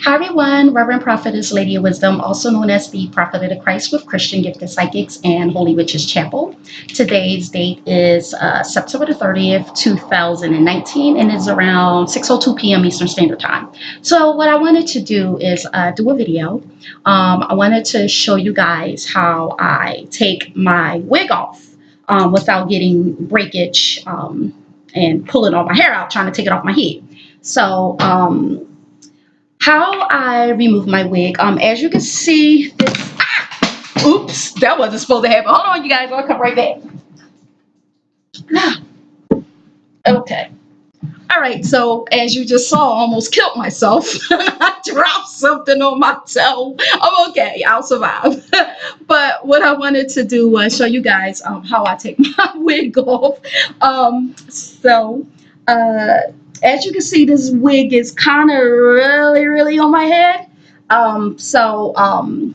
Hi everyone, Reverend Prophetess Lady of Wisdom, also known as the Prophet of the Christ with Christian Gifted Psychics and Holy Witches Chapel. Today's date is September the 30th, 2019, and it's around 6:02 p.m. Eastern Standard Time. So what I wanted to do is do a video. I wanted to show you guys how I take my wig off without getting breakage and pulling all my hair out, trying to take it off my head. So, how I remove my wig. As you can see, this, oops, that wasn't supposed to happen. Hold on, you guys, I'll come right back. Okay. All right, so as you just saw, I almost killed myself. I dropped something on my toe. I'm okay, I'll survive. But what I wanted to do was show you guys how I take my wig off. So, as you can see, this wig is kind of really on my head.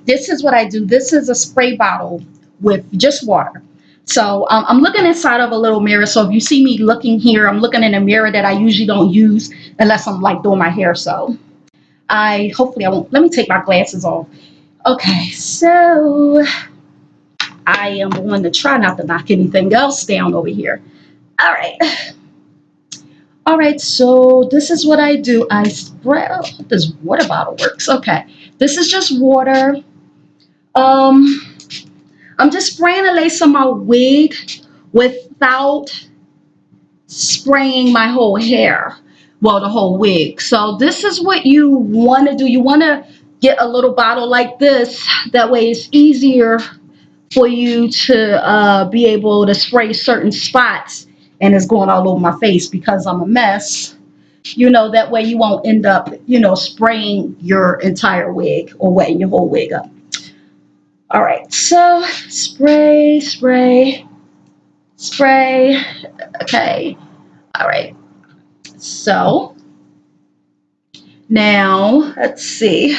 This is what I do. This is a spray bottle with just water. So I'm looking inside of a little mirror. So if you see me looking here, I'm looking in a mirror that I usually don't use unless I'm like doing my hair. So hopefully I won't. Let me take my glasses off. Okay, so I am going to try not to knock anything else down over here. All right. All right, so this is what I do. I spray, oh, this water bottle works. Okay, this is just water. I'm just spraying a lace on my wig without spraying my whole hair. Well, the whole wig. So this is what you want to do. You want to get a little bottle like this. That way it's easier for you to be able to spray certain spots, and it's going all over my face because I'm a mess. That way you won't end up, spraying your entire wig or wetting your whole wig up. All right, so spray, spray, spray. Okay, all right. So now let's see.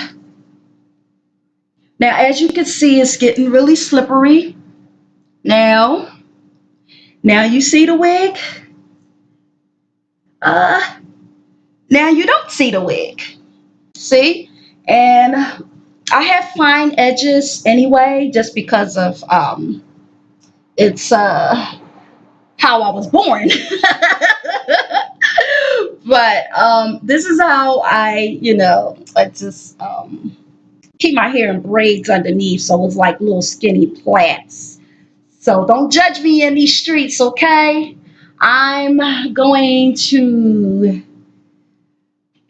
Now, as you can see, it's getting really slippery. Now you see the wig. Now you don't see the wig. See? And I have fine edges anyway, just because of it's how I was born. But this is how I just keep my hair in braids underneath, so it's like little skinny plaits. So don't judge me in these streets, okay? I'm going to,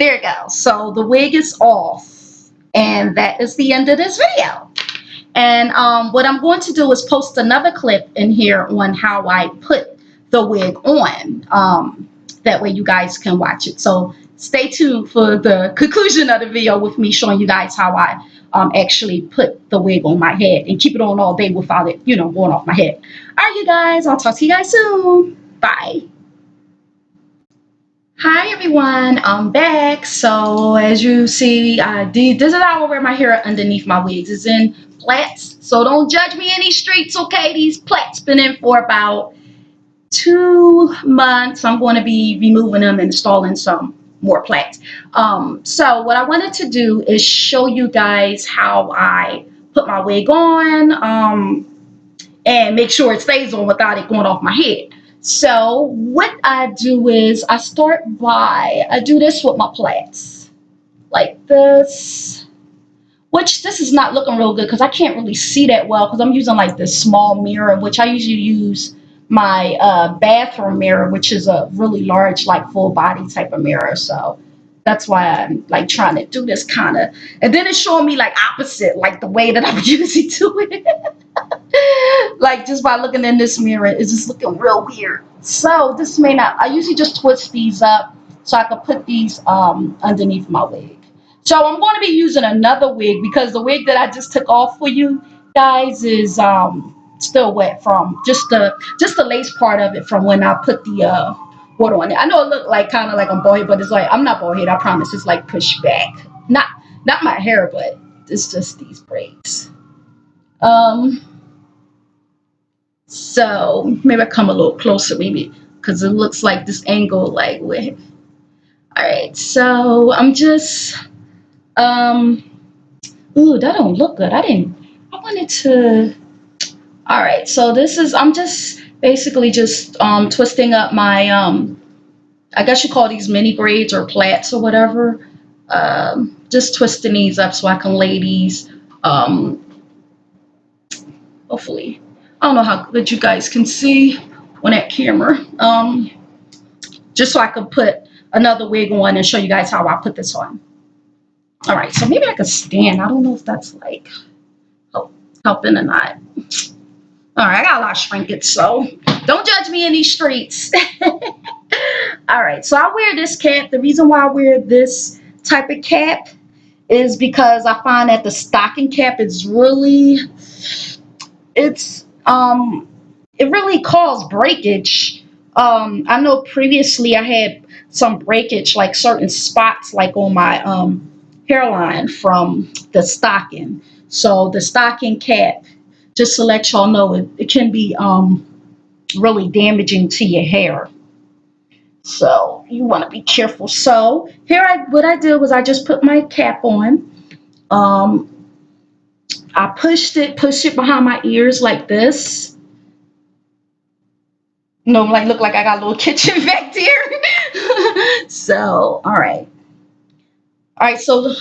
there it goes. So the wig is off, and that is the end of this video. And what I'm going to do is post another clip in here on how I put the wig on. That way you guys can watch it. So stay tuned for the conclusion of the video with me showing you guys how I actually put the wig on my head and keep it on all day without it, going off my head. All right, you guys, I'll talk to you guys soon. Bye. Hi everyone, I'm back. So as you see, this is how I wear my hair underneath my wigs. It's in plaits. So don't judge me in these streets, okay? These plaits been in for about 2 months. I'm going to be removing them and installing some more plaits. So what I wanted to do is show you guys how I put my wig on and make sure it stays on without it going off my head. So what I do is I do this with my plaits like this, which this is not looking real good because I can't really see that well because I'm using like this small mirror, which I usually use my bathroom mirror, which is a really large, like full body type of mirror. So that's why I'm like trying to do this kind of, and then it's showing me like opposite, like the way that I'm usually doing it. Like just by looking in this mirror, it's just looking real weird. So this may not, I usually just twist these up so I can put these underneath my wig. So I'm going to be using another wig because the wig that I just took off for you guys is still wet from just the lace part of it from when I put the water on it. I know it looked like kind of like I'm bald head, but it's like I'm not bald head. I promise. It's like pushed back. Not my hair, but it's just these braids. So maybe I come a little closer, maybe because it looks like this angle, like with. All right, so I'm just Um, ooh, that don't look good. I wanted to, all right. So I'm just basically just twisting up my, I guess you call these mini braids or plaits or whatever. Just twisting these up so I can lay these, um, hopefully. I don't know how good you guys can see on that camera. Just so I could put another wig on and show you guys how I put this on. All right, so maybe I could stand. I don't know if that's like helping or not. All right, I got a lot of shrinkage, so don't judge me in these streets. All right, so I wear this cap. The reason why I wear this type of cap is because I find that the stocking cap is really, it's it really caused breakage. I know previously I had some breakage, like certain spots, like on my hairline from the stocking. So the stocking cap, just to let y'all know, it can be really damaging to your hair. So you want to be careful. So here, what I did was I just put my cap on. Um, I pushed it behind my ears like this. No, like look like I got a little kitchen back there. So, all right. So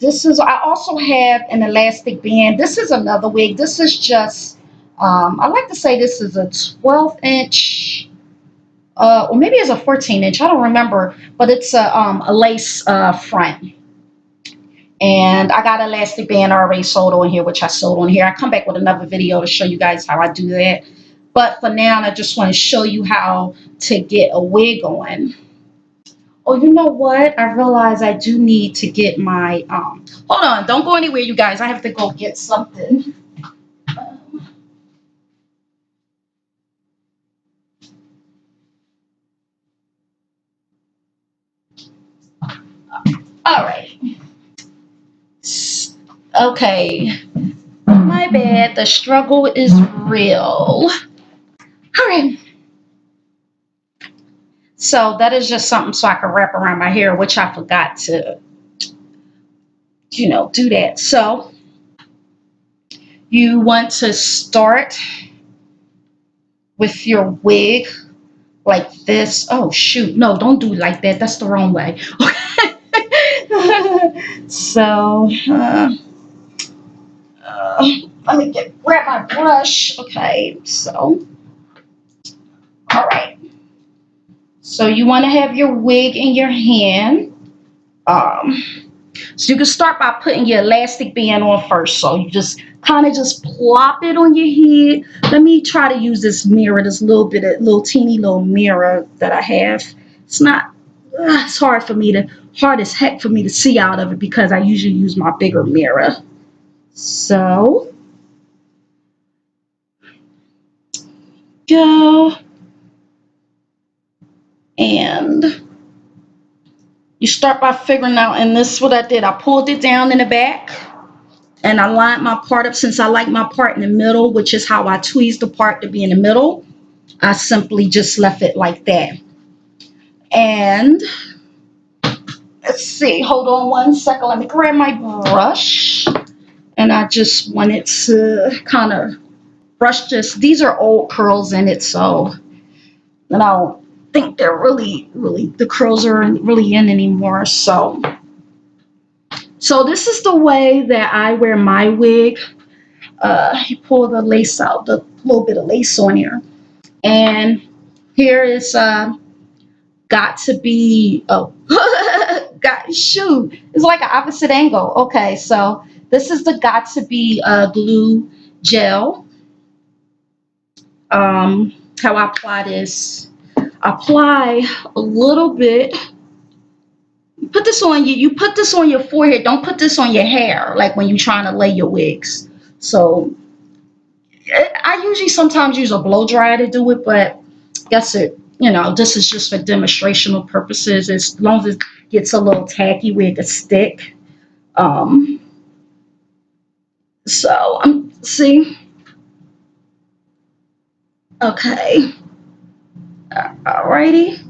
this is. I also have an elastic band. This is another wig. This is just. I like to say this is a 12-inch, or maybe it's a 14-inch. I don't remember, but it's a lace front. And I got an elastic band already sold on here, which I sold on here. I come back with another video to show you guys how I do that. But for now, I just want to show you how to get a wig on. Oh, you know what? I realize I do need to get my, hold on, don't go anywhere, you guys. I have to go get something. Um, all right. Okay. My bad. The struggle is real. All right. So that is just something so I can wrap around my hair, which I forgot to, do that. So you want to start with your wig like this. Oh shoot, no, don't do it like that. That's the wrong way. So uh, let me grab my brush. Okay, so all right. So you want to have your wig in your hand. Um, so you can start by putting your elastic band on first. So you just kind of just plop it on your head. Let me try to use this mirror, this little teeny little mirror that I have. It's not, it's hard as heck for me to see out of it because I usually use my bigger mirror. So, go and you start by figuring out, and this is what I did. I pulled it down in the back and I lined my part up since I like my part in the middle, which is how I tweezed the part to be in the middle. I simply just left it like that. And let's see, hold on one second. Let me grab my brush. And I just wanted to kind of brush this. These are old curls in it, so and I don't think they're really, the curls aren't really in anymore. So this is the way that I wear my wig. You pull the lace out, the little bit of lace on here. And here is got to be, oh, got, shoot, it's like an opposite angle. Okay, so this is the got to be glue gel. How I apply this, apply a little bit. Put this on you put this on your forehead. Don't put this on your hair like when you're trying to lay your wigs. So I usually sometimes use a blow dryer to do it, but I guess this is just for demonstrational purposes. As long as it gets a little tacky where it can stick. Um, so see, okay, alrighty,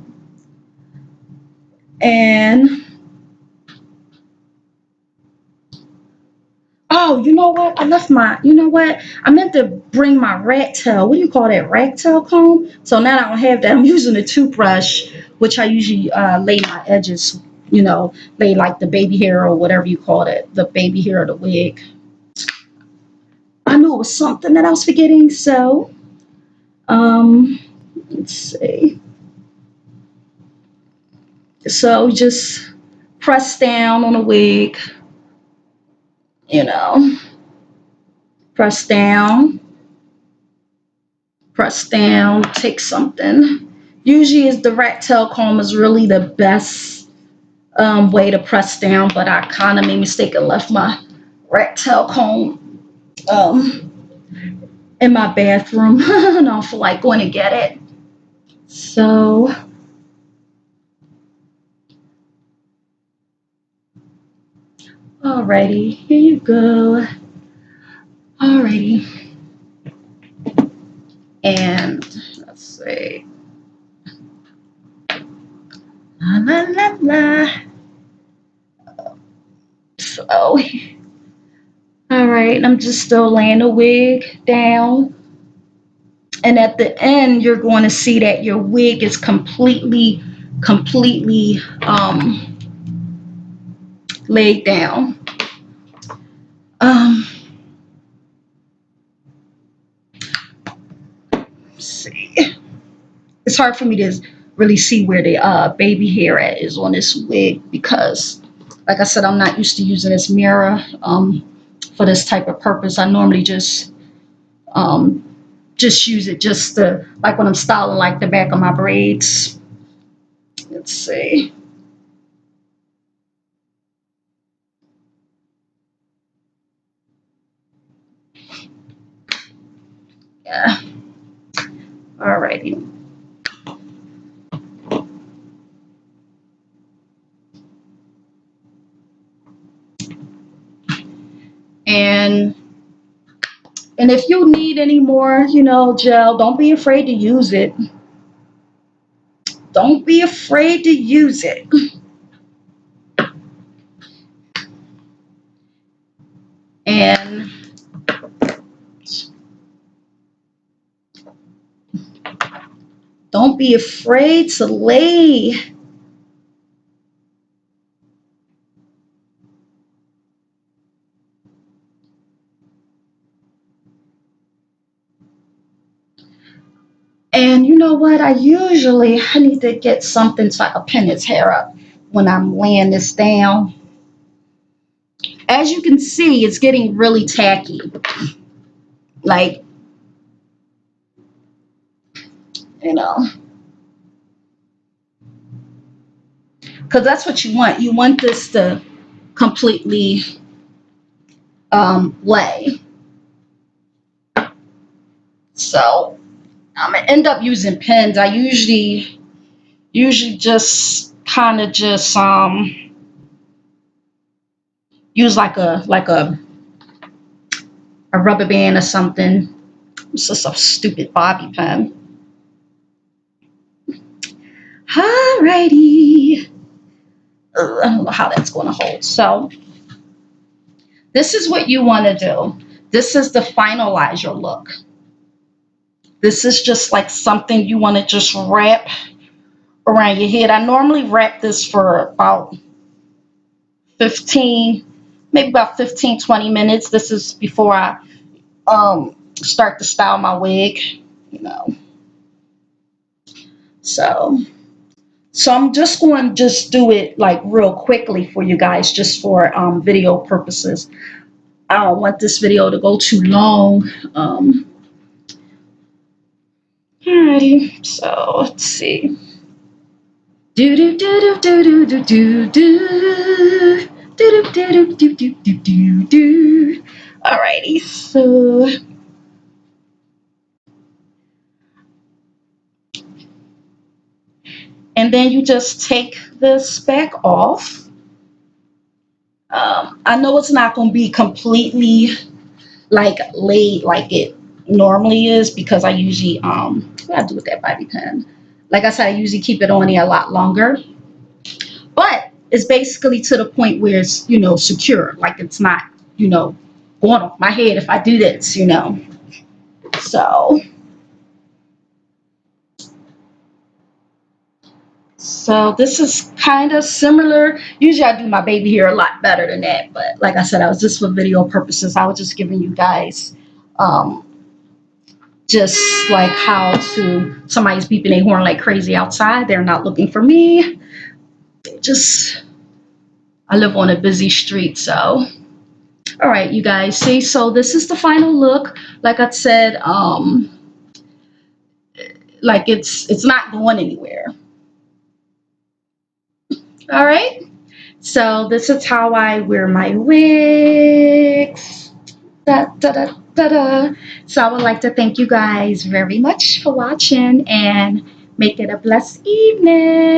and Oh, you know what? I left my, you know what? I meant to bring my rat tail. What do you call that? Rat tail comb? So now I don't have that. I'm using a toothbrush, which I usually lay my edges, lay like the baby hair or whatever you call it, the baby hair or the wig. I knew it was something that I was forgetting. So, um, let's see. So just press down on a wig, you know, press down, press down, take something. Usually is the rat tail comb is really the best way to press down, but I kind of made a mistake and left my rat tail comb um, in my bathroom. And I don't feel like going to get it. So, alrighty, here you go. Alrighty. And let's see. La la la la. So, all right, I'm just still laying the wig down. And at the end, you're going to see that your wig is completely laid down. Um, let's see. It's hard for me to really see where the baby hair at is on this wig because, like I said, I'm not used to using this mirror for this type of purpose. I normally um, just use it just to, like when I'm styling like the back of my braids. Let's see. Yeah. Alrighty. And if you need any more, gel, don't be afraid to use it. Don't be afraid to use it. And don't be afraid to lay. And you know what? I need to get something so I can pin his hair up when I'm laying this down. As you can see, it's getting really tacky. Like, you know, because that's what you want. You want this to completely lay. So I'm gonna end up using pins. I usually just kind of just use like a rubber band or something. It's just a stupid bobby pin. Alrighty. I don't know how that's going to hold. So this is what you want to do. This is to finalize your look. This is just like something you want to just wrap around your head. I normally wrap this for about 15, maybe about 15, 20 minutes. This is before I start to style my wig, you know. So I'm just going to just do it like real quickly for you guys, just for video purposes. I don't want this video to go too long. Alrighty, so let's see. Do do do do do do do do do do do do do do do do. Alrighty, so and then you just take this back off. I know it's not going to be completely like laid like it normally is because I usually what I do with that bobby pin. Like I said, I usually keep it on there a lot longer, but it's basically to the point where it's secure, like it's not you know going off my head if I do this, you know. So, so this is kind of similar. Usually I do my baby hair a lot better than that, but like I said, I was just for video purposes. I was just giving you guys um, just like how to somebody's beeping their horn like crazy outside. They're not looking for me. Just I live on a busy street, so all right, you guys. See, so this is the final look. Like I said, like it's not going anywhere. All right. So this is how I wear my wigs. Da, da, da, da, da. So I would like to thank you guys very much for watching and make it a blessed evening.